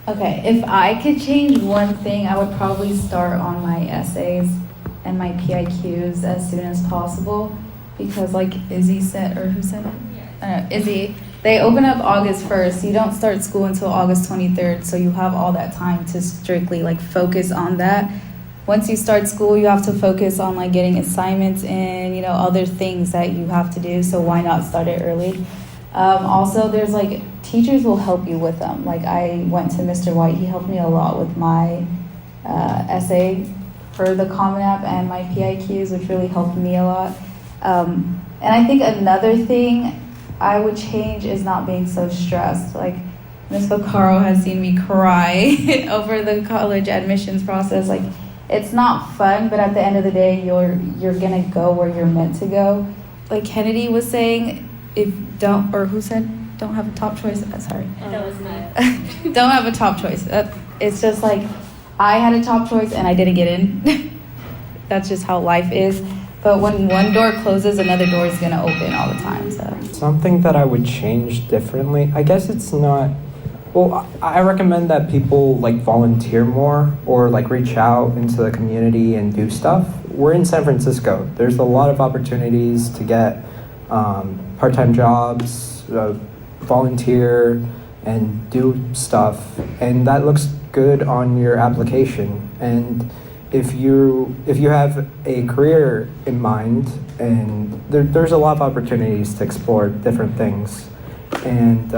Okay, if I could change one thing, I would probably start on my essays and my PIQs as soon as possible, because like Izzy said, or who said it? Izzy, they open up August 1st. You don't start school until August 23rd, so you have all that time to strictly like focus on that. Once you start school, you have to focus on like getting assignments in, you know, other things that you have to do, so why not start it early? Also, there's like, teachers will help you with them. Like I went to Mr. White, he helped me a lot with my essay for the Common App and my PIQs, which really helped me a lot. And I think another thing I would change is not being so stressed. Like Ms. Vaccaro has seen me cry over the college admissions process. Like it's not fun, but at the end of the day, you're gonna go where you're meant to go. Like Kennedy was saying, who said don't have a top choice? Sorry. That was me. Don't have a top choice. It's just like I had a top choice and I didn't get in. That's just how life is. But when one door closes, another door is gonna open all the time. So something that I would change differently, I guess it's not. Well, I recommend that people like volunteer more or like reach out into the community and do stuff. We're in San Francisco. There's a lot of opportunities to get part-time jobs, volunteer, and do stuff, and that looks good on your application. And if you have a career in mind, and there's a lot of opportunities to explore different things. And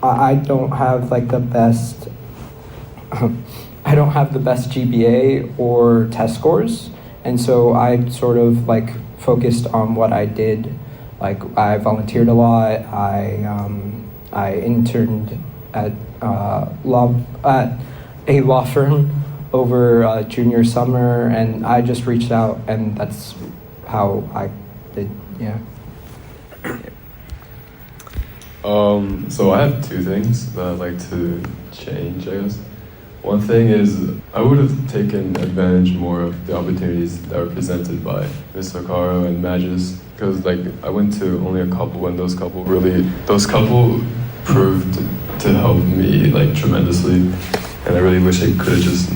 I don't have like the best I don't have the best GPA or test scores, and so I sort of like focused on what I did. Like I volunteered a lot. I interned at a law firm over junior summer, and I just reached out, and that's how I did. Yeah. So I have two things that I'd like to change, I guess. One thing is I would have taken advantage more of the opportunities that were presented by Ms. Vaccaro and Magis, because like I went to only a couple, and those couple proved to help me like tremendously, and I really wish I could have just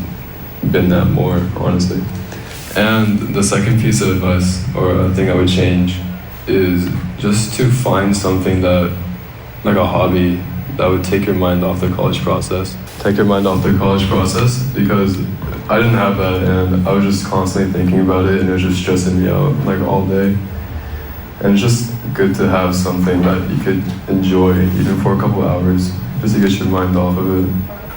been that more, honestly. And the second piece of advice, or thing I would change, is just to find something that, like a hobby, that would take your mind off the college process. Take your mind off the college process, because I didn't have that, and I was just constantly thinking about it, and it was just stressing me out like all day. And it's just good to have something that you could enjoy even for a couple hours, just to get your mind off of it.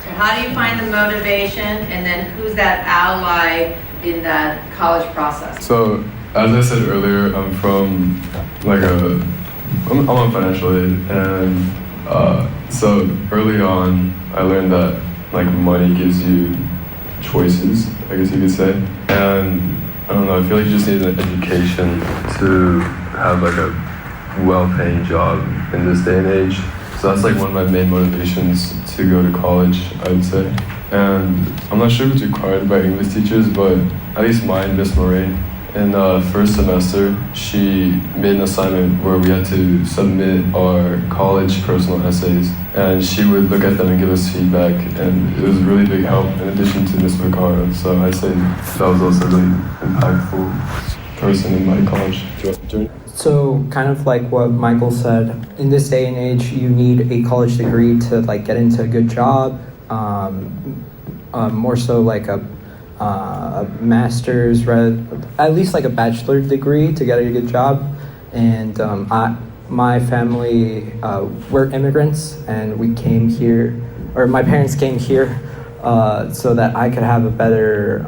So how do you find the motivation, and then who's that ally in that college process? So, as I said earlier, I'm from like I'm on financial aid, and so early on, I learned that like money gives you choices, I guess you could say. And I don't know, I feel like you just need an education to have like a well-paying job in this day and age. So that's like one of my main motivations to go to college, I would say. And I'm not sure if it's required by English teachers, but at least mine, Miss Moraine, in first semester, she made an assignment where we had to submit our college personal essays, and she would look at them and give us feedback, and it was a really big help in addition to Ms. Vaccaro. So I'd say that was also a really impactful person in my college journey. So kind of like what Michael said, in this day and age, you need a college degree to like get into a good job, more so like a master's, at least like a bachelor degree to get a good job. And my family, we're immigrants, and we came here, or my parents came here so that I could have a better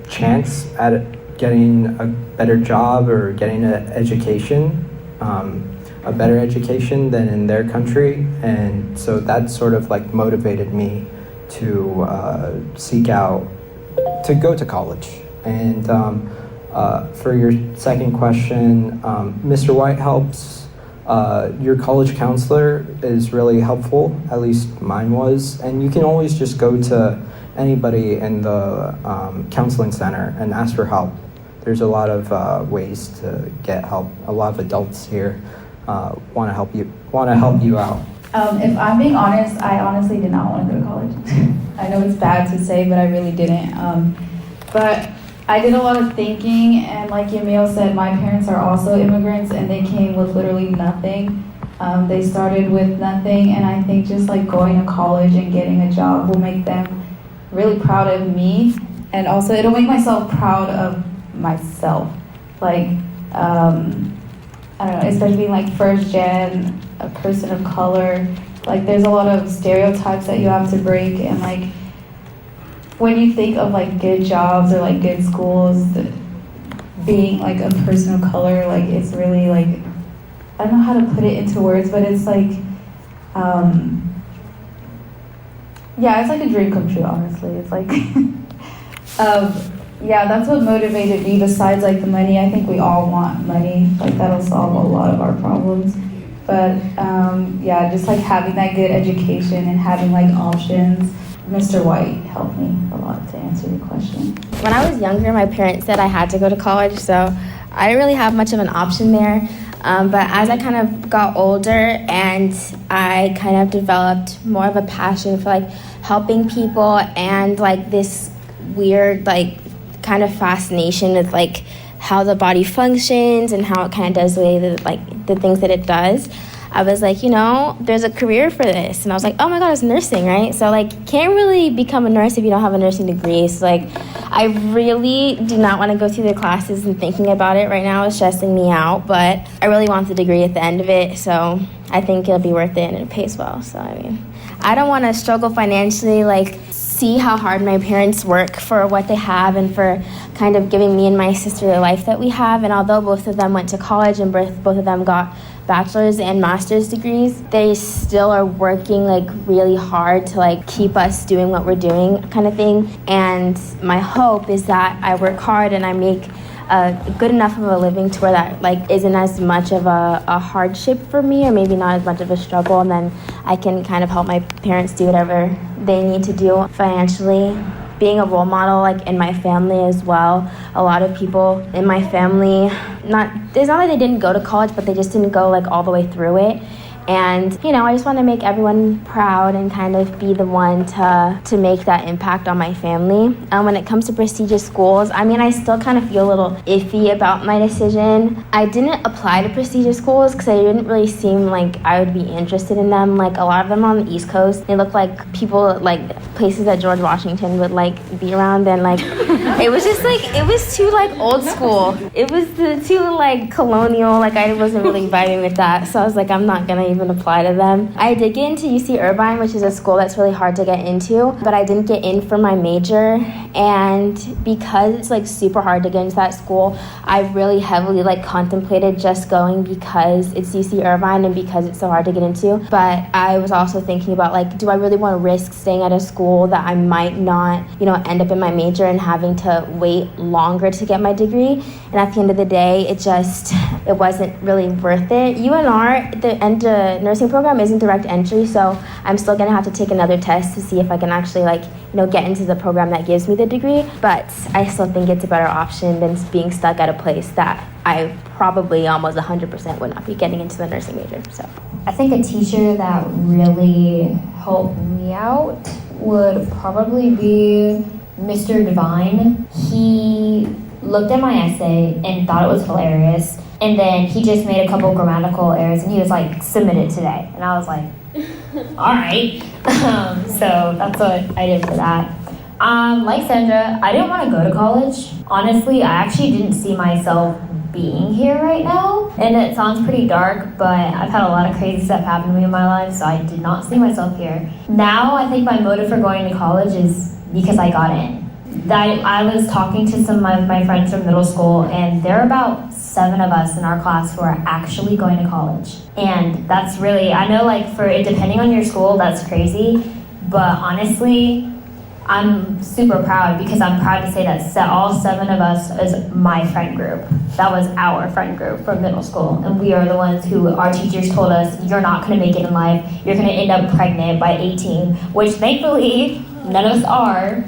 chance at getting a better job or getting an education, a better education than in their country. And so that sort of like motivated me to seek out, to go to college. And for your second question, Mr. White helps. Your college counselor is really helpful, at least mine was. And you can always just go to anybody in the counseling center and ask for help. There's a lot of ways to get help. A lot of adults here want to help you out. If I'm being honest, I honestly did not want to go to college. I know it's bad to say, but I really didn't. But I did a lot of thinking, and like Yamil said, my parents are also immigrants, and they came with literally nothing. They started with nothing, and I think just like going to college and getting a job will make them really proud of me, and also it'll make myself proud of myself. Like, I don't know, especially being like first gen, a person of color, like there's a lot of stereotypes that you have to break, and like when you think of like good jobs or like good schools, being like a person of color, like it's really like, I don't know how to put it into words, but it's like, yeah, it's like a dream come true, honestly. It's like, yeah, that's what motivated me besides like the money. I think we all want money, like that'll solve a lot of our problems. But yeah, just like having that good education and having like options. Mr. White helped me a lot to answer your question. When I was younger, my parents said I had to go to college, so I didn't really have much of an option there. But as I kind of got older and I kind of developed more of a passion for like helping people and like this weird like kind of fascination with like how the body functions and how it kind of does the things that it does, I was like, you know, there's a career for this. And I was like, oh my God, it's nursing, right? So like, can't really become a nurse if you don't have a nursing degree. So like, I really do not want to go through the classes, and thinking about it right now is stressing me out, but I really want the degree at the end of it. So I think it'll be worth it and it pays well. So I mean, I don't want to struggle financially, like see how hard my parents work for what they have and for kind of giving me and my sister the life that we have. And although both of them went to college and both of them got bachelor's and master's degrees, they still are working like really hard to like keep us doing what we're doing kind of thing. And my hope is that I work hard and I make good enough of a living to where that like isn't as much of a hardship for me, or maybe not as much of a struggle, and then I can kind of help my parents do whatever they need to do financially. Being a role model like in my family as well. A lot of people in my family, it's not like they didn't go to college, but they just didn't go like all the way through it. And, you know, I just want to make everyone proud and kind of be the one to make that impact on my family. When it comes to prestigious schools, I mean, I still kind of feel a little iffy about my decision. I didn't apply to prestigious schools because they didn't really seem like I would be interested in them. Like a lot of them are on the East Coast. They look like people, like places that George Washington would like be around, and like it was just like, it was too like old school. It was too like colonial. Like I wasn't really vibing with that. So I was like, I'm not gonna even apply to them. I did get into UC Irvine, which is a school that's really hard to get into, but I didn't get in for my major. And because it's like super hard to get into that school, I really heavily like contemplated just going because it's UC Irvine and because it's so hard to get into. But I was also thinking about like, do I really want to risk staying at a school that I might not, you know, end up in my major and having to wait longer to get my degree? And at the end of the day, it wasn't really worth it. UNR, the nursing program isn't direct entry, so I'm still gonna have to take another test to see if I can actually like, you know, get into the program that gives me the degree. But I still think it's a better option than being stuck at a place that I probably almost 100% would not be getting into the nursing major. So I think a teacher that really helped me out would probably be Mr. Devine. He looked at my essay and thought it was hilarious. And then he just made a couple grammatical errors and he was like, submit it today. And I was like, all right. So that's what I did for that. Like Sandra, I didn't want to go to college. Honestly, I actually didn't see myself being here right now. And it sounds pretty dark, but I've had a lot of crazy stuff happen to me in my life, so I did not see myself here. Now, I think my motive for going to college is because I got in. I was talking to some of my friends from middle school, and there are about 7 of us in our class who are actually going to college. And that's really, I know like depending on your school, that's crazy, but honestly, I'm super proud because I'm proud to say that all 7 of us is my friend group. That was our friend group from middle school. And we are the ones who our teachers told us, you're not gonna make it in life. You're gonna end up pregnant by 18, which thankfully, none of us are.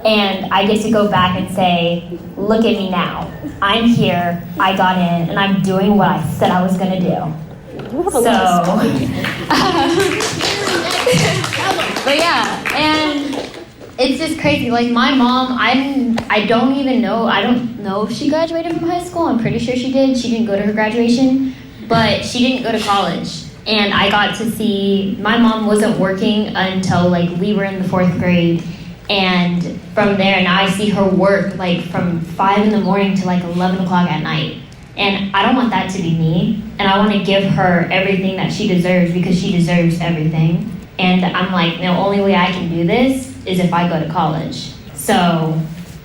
And I get to go back and say, look at me now. I'm here, I got in, and I'm doing what I said I was gonna do. But yeah, and it's just crazy. Like my mom, I don't know if she graduated from high school. I'm pretty sure she did. She didn't go to her graduation, but she didn't go to college. And I got to see, my mom wasn't working until like we were in the 4th grade. And from there, now I see her work like from 5 in the morning to like 11 o'clock at night. And I don't want that to be me. And I want to give her everything that she deserves because she deserves everything. And I'm like, the only way I can do this is if I go to college. So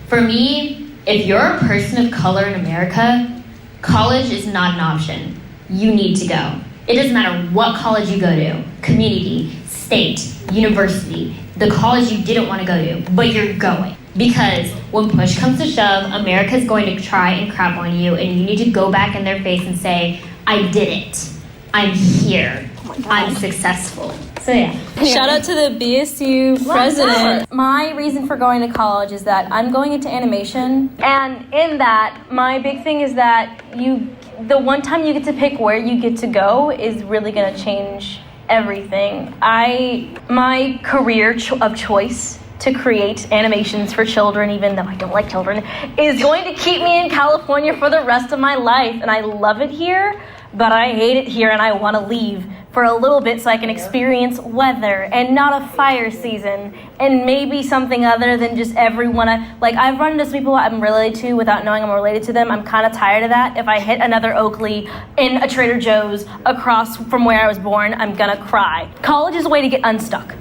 for me, if you're a person of color in America, college is not an option. You need to go. It doesn't matter what college you go to, community, state, university, the college you didn't want to go to, but you're going. Because when push comes to shove, America's going to try and crap on you, and you need to go back in their face and say, I did it. I'm here. I'm successful. So yeah. Shout out to the BSU president. My reason for going to college is that I'm going into animation, and in that, my big thing is that the one time you get to pick where you get to go is really going to change everything. My career of choice to create animations for children, even though I don't like children, is going to keep me in California for the rest of my life. And I love it here, but I hate it here and I want to leave for a little bit so I can experience weather and not a fire season and maybe something other than just everyone. I've run into some people I'm related to without knowing I'm related to them. I'm kind of tired of that. If I hit another Oakley in a Trader Joe's across from where I was born, I'm gonna cry. College is a way to get unstuck.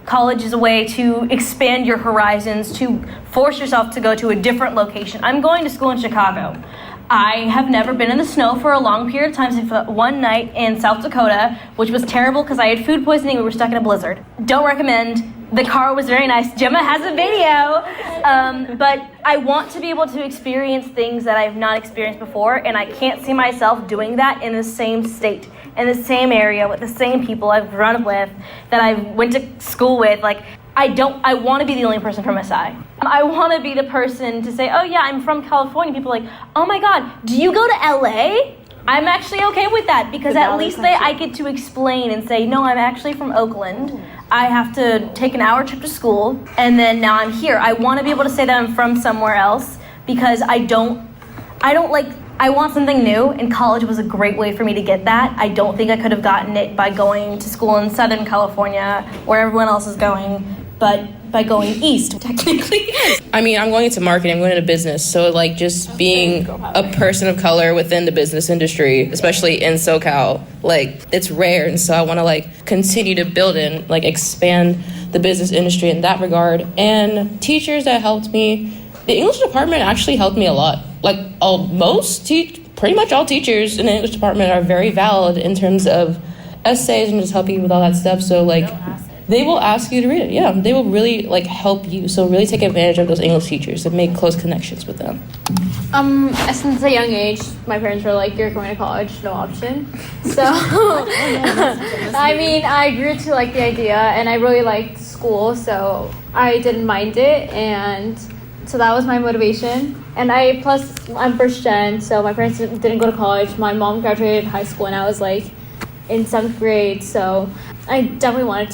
College is a way to expand your horizons, to force yourself to go to a different location. I'm going to school in Chicago. I have never been in the snow for a long period of time, except for one night in South Dakota, which was terrible because I had food poisoning. We were stuck in a blizzard. Don't recommend. The car was very nice. Gemma has a video. But I want to be able to experience things that I've not experienced before, and I can't see myself doing that in the same state, in the same area, with the same people I've run with, that I went to school with. I want to be the only person from SI. I want to be the person to say, oh yeah, I'm from California. People are like, oh my God, do you go to LA? I'm actually okay with that because at least I get to explain and say, no, I'm actually from Oakland. I have to take an hour trip to school and then now I'm here. I want to be able to say that I'm from somewhere else because I want something new, and college was a great way for me to get that. I don't think I could have gotten it by going to school in Southern California where everyone else is going, but by going east, technically. I mean, I'm going into marketing, I'm going into business, so just being a person of color within the business industry, especially in SoCal, it's rare, and so I want to continue to build and expand the business industry in that regard. And teachers that helped me, the English department actually helped me a lot. Pretty much all teachers in the English department are very valid in terms of essays and just help you with all that stuff. So they will ask you to read it. Yeah, they will really help you. So really take advantage of those English teachers and make close connections with them. Since a young age, my parents were like, you're going to college, no option. So, I grew to like the idea, and I really liked school, so I didn't mind it, and so that was my motivation. And I'm first gen, so my parents didn't go to college. My mom graduated high school, and I was in 7th grade, so I definitely wanted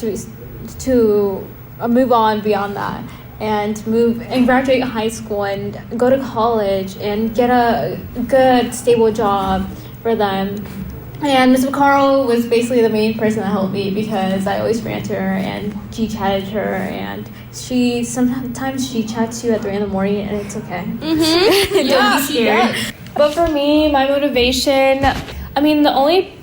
to move on beyond that and graduate high school and go to college and get a good stable job for them. And Ms. McCarl was basically the main person that helped me because I always ran to her and G-chatted her, and sometimes she chats you at 3 a.m. and it's okay. Mm-hmm. Don't be scared. But for me, my motivation, the only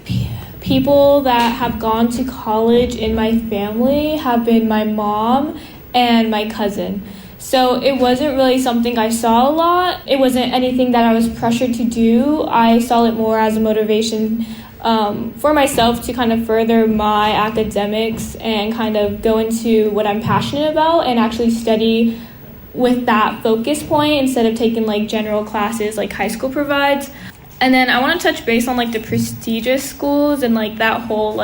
people that have gone to college in my family have been my mom and my cousin. So it wasn't really something I saw a lot. It wasn't anything that I was pressured to do. I saw it more as a motivation for myself to kind of further my academics and kind of go into what I'm passionate about and actually study with that focus point instead of taking general classes like high school provides. And then I want to touch base on the prestigious schools and that whole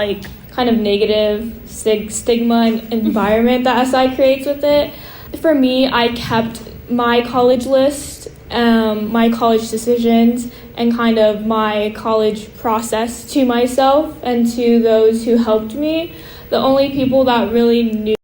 kind of negative stigma and environment that SI creates with it. For me, I kept my college list, my college decisions, and kind of my college process to myself and to those who helped me. The only people that really knew